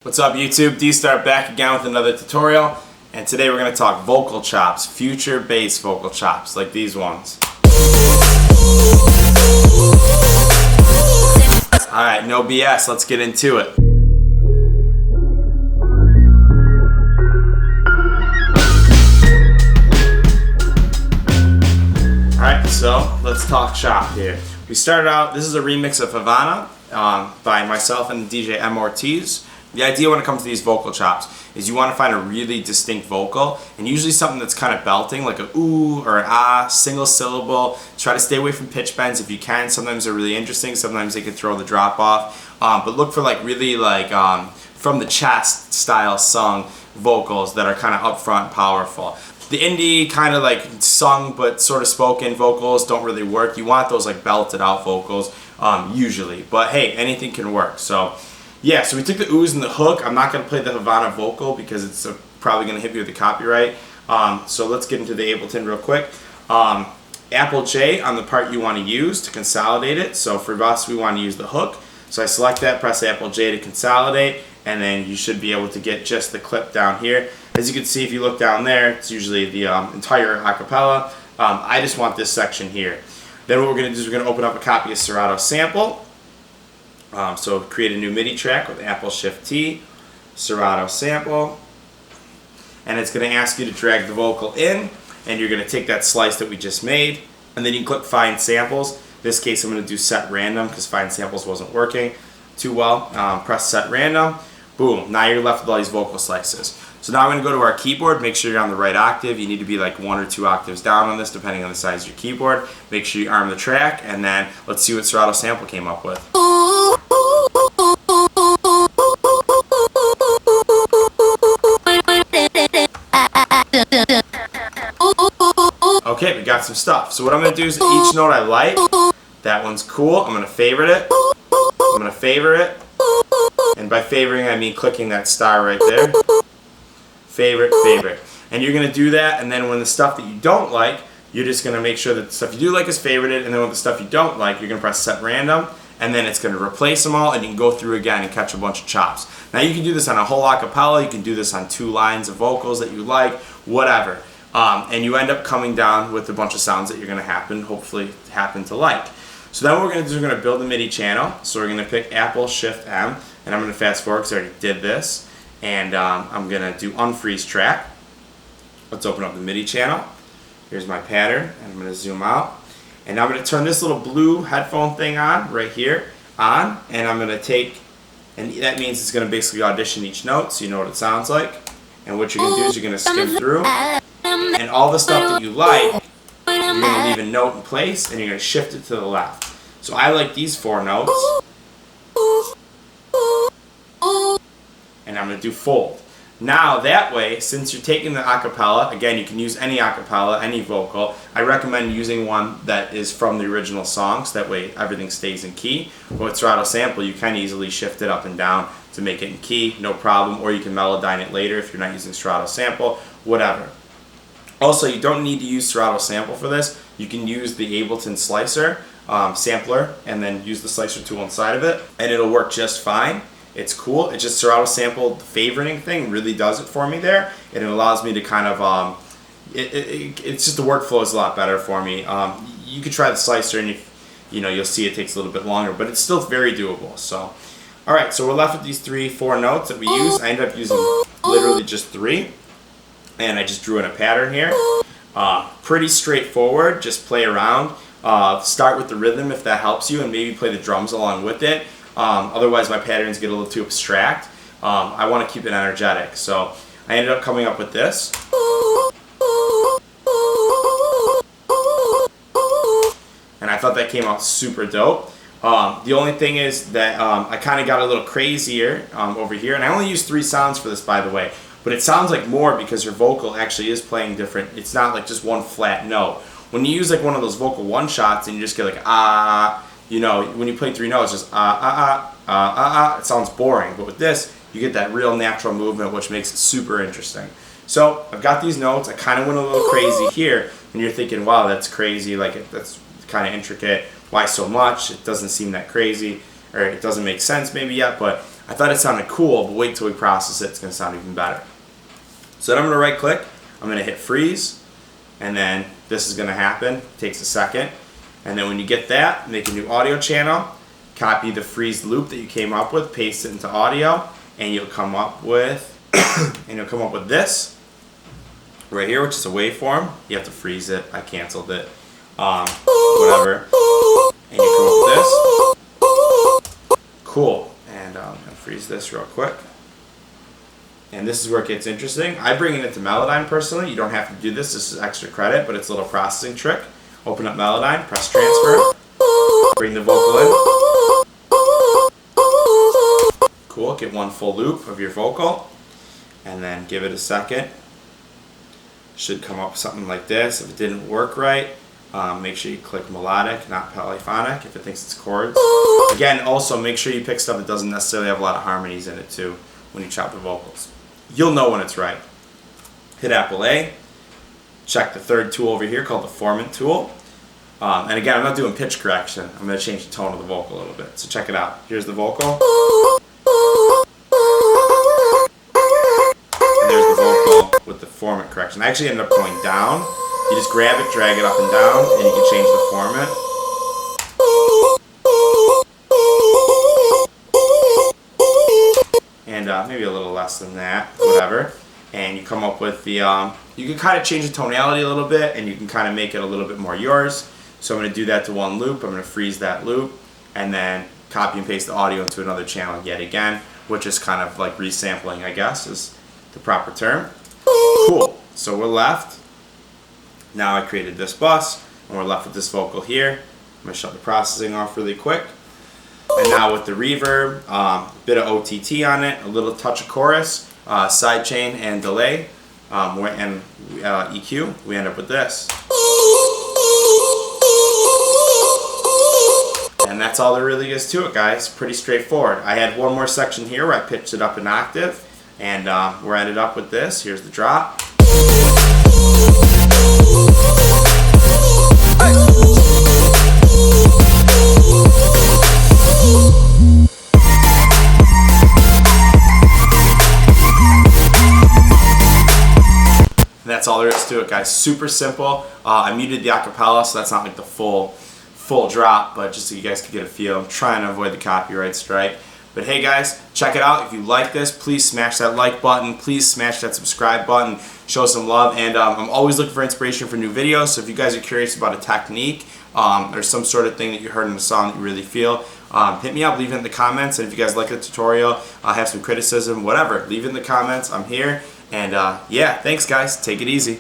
What's up YouTube? D-Star back again with another tutorial, and today we're going to talk vocal chops, future bass vocal chops like these ones. Alright, no BS, let's get into it. Alright, so let's talk chop here. We started out, this is a remix of Havana by myself and DJ M. Ortiz. The idea when it comes to these vocal chops is you want to find a really distinct vocal, and usually something that's kind of belting, like a ooh or an ah, single syllable. Try to stay away from pitch bends if you can. Sometimes they're really interesting, sometimes they can throw the drop off. But look for like really like from the chest style sung vocals that are kind of upfront and powerful. The indie kind of like sung but sort of spoken vocals don't really work. You want those like belted out vocals usually, but hey, anything can work. So yeah, so we took the oohs and the hook. I'm not going to play the Havana vocal because it's probably going to hit me with the copyright. So let's get into the Ableton real quick. Apple J on the part you want to use to consolidate it. So for us, we want to use the hook. So I select that, press Apple J to consolidate, and then you should be able to get just the clip down here. As you can see, if you look down there, it's usually the entire acapella. I just want this section here. Then what we're going to do is we're going to open up a copy of Serato sample. So create a new MIDI track with Apple Shift T, Serato sample, and it's going to ask you to drag the vocal in, and you're going to take that slice that we just made, and then you can click Find Samples. In this case I'm going to do Set Random because Find Samples wasn't working too well. Press Set Random, boom, now you're left with all these vocal slices. So now I'm going to go to our keyboard, make sure you're on the right octave. You need to be like 1 or 2 octaves down on this depending on the size of your keyboard. Make sure you arm the track, and then let's see what Serato sample came up with. Okay, we got some stuff. So what I'm going to do is each note I like, that one's cool, I'm going to favorite it, I'm going to favor it, and by favoring I mean clicking that star right there. Favorite, favorite. And you're going to do that, and then when the stuff that you don't like, you're just going to make sure that the stuff you do like is favorited, and then with the stuff you don't like, you're going to press Set Random, and then it's going to replace them all, and you can go through again and catch a bunch of chops. Now you can do this on a whole acapella, you can do this on 2 lines of vocals that you like, whatever. And you end up coming down with a bunch of sounds that you're going to hopefully happen to like. So then what we're going to do is we're going to build a MIDI channel. So we're going to pick Apple Shift M, and I'm going to fast forward because I already did this. And I'm going to do unfreeze track. Let's open up the MIDI channel. Here's my pattern, and I'm going to zoom out. And now I'm going to turn this little blue headphone thing on, right here, on, and I'm going to take, and that means it's going to basically audition each note so you know what it sounds like. And what you're going to do is you're going to skim through, and all the stuff that you like, you're going to leave a note in place, and you're going to shift it to the left. So I like these 4 notes. And I'm going to do fold. Now that way, since you're taking the acapella, again you can use any acapella, any vocal, I recommend using one that is from the original song, so that way everything stays in key. But with Serato sample you can easily shift it up and down to make it in key, no problem, or you can melodyne it later if you're not using Serato sample, whatever. Also, you don't need to use Serato sample for this. You can use the Ableton slicer, sampler, and then use the slicer tool inside of it, and it'll work just fine. It's cool. It's just Serato sample favoriting thing really does it for me there, and it allows me to kind of it's just the workflow is a lot better for me. You could try the slicer, and you'll see it takes a little bit longer, but it's still very doable. So, all right, so we're left with these 3-4 notes that we use. I ended up using literally just 3, and I just drew in a pattern here. Pretty straightforward. Just play around. Start with the rhythm if that helps you, and maybe play the drums along with it. Otherwise my patterns get a little too abstract. I want to keep it energetic, so I ended up coming up with this. And I thought that came out super dope. The only thing is that I kind of got a little crazier over here, and I only used 3 sounds for this, by the way, but it sounds like more because your vocal actually is playing different. It's not like just one flat note. When you use like one of those vocal one-shots and you just get like ah, when you play 3 notes, just it sounds boring. But with this, you get that real natural movement, which makes it super interesting. So I've got these notes. I kind of went a little crazy here, and you're thinking, wow, that's crazy. Like that's kind of intricate. Why so much? It doesn't seem that crazy, or it doesn't make sense maybe yet. But I thought it sounded cool, but wait till we process it, it's going to sound even better. So then I'm going to right click, I'm going to hit freeze, and then this is going to happen. It takes a second. And then when you get that, make a new audio channel, copy the freeze loop that you came up with, paste it into audio, and you'll come up with this right here, which is a waveform. You have to freeze it. I canceled it. Whatever. And you come up with this. Cool. And I'm going to freeze this real quick. And this is where it gets interesting. I bring it into Melodyne personally. You don't have to do this. This is extra credit, but it's a little processing trick. Open up Melodyne, press transfer, bring the vocal in. Cool, get one full loop of your vocal, and then give it a second. Should come up with something like this. If it didn't work right, make sure you click melodic, not polyphonic, if it thinks it's chords. Again, also make sure you pick stuff that doesn't necessarily have a lot of harmonies in it too when you chop the vocals. You'll know when it's right. Hit Apple A. Check the third tool over here called the Formant tool. And again, I'm not doing pitch correction. I'm going to change the tone of the vocal a little bit. So check it out. Here's the vocal. And there's the vocal with the Formant correction. I actually ended up going down. You just grab it, drag it up and down, and you can change the Formant. And maybe a little less than that, whatever. And you come up with the, you can kind of change the tonality a little bit, and you can kind of make it a little bit more yours. So I'm going to do that to one loop. I'm going to freeze that loop, and then copy and paste the audio into another channel yet again, which is kind of like resampling, I guess, is the proper term. Cool. So we're left. Now I created this bus, and we're left with this vocal here. I'm going to shut the processing off really quick. And now with the reverb, a bit of OTT on it, a little touch of chorus, sidechain and delay, and EQ, we end up with this. And that's all there really is to it, guys. Pretty straightforward. I had one more section here where I pitched it up an octave, and we're ended up with this. Here's the drop. That's all there is to it, guys. Super simple. I muted the acapella, so that's not like the full drop, but just so you guys can get a feel. I'm trying to avoid the copyright strike. But hey guys, check it out. If you like this, please smash that like button. Please smash that subscribe button. Show some love. And I'm always looking for inspiration for new videos. So if you guys are curious about a technique or some sort of thing that you heard in a song that you really feel, hit me up, leave it in the comments. And if you guys like the tutorial, have some criticism, whatever, leave it in the comments. I'm here. And yeah, thanks guys. Take it easy.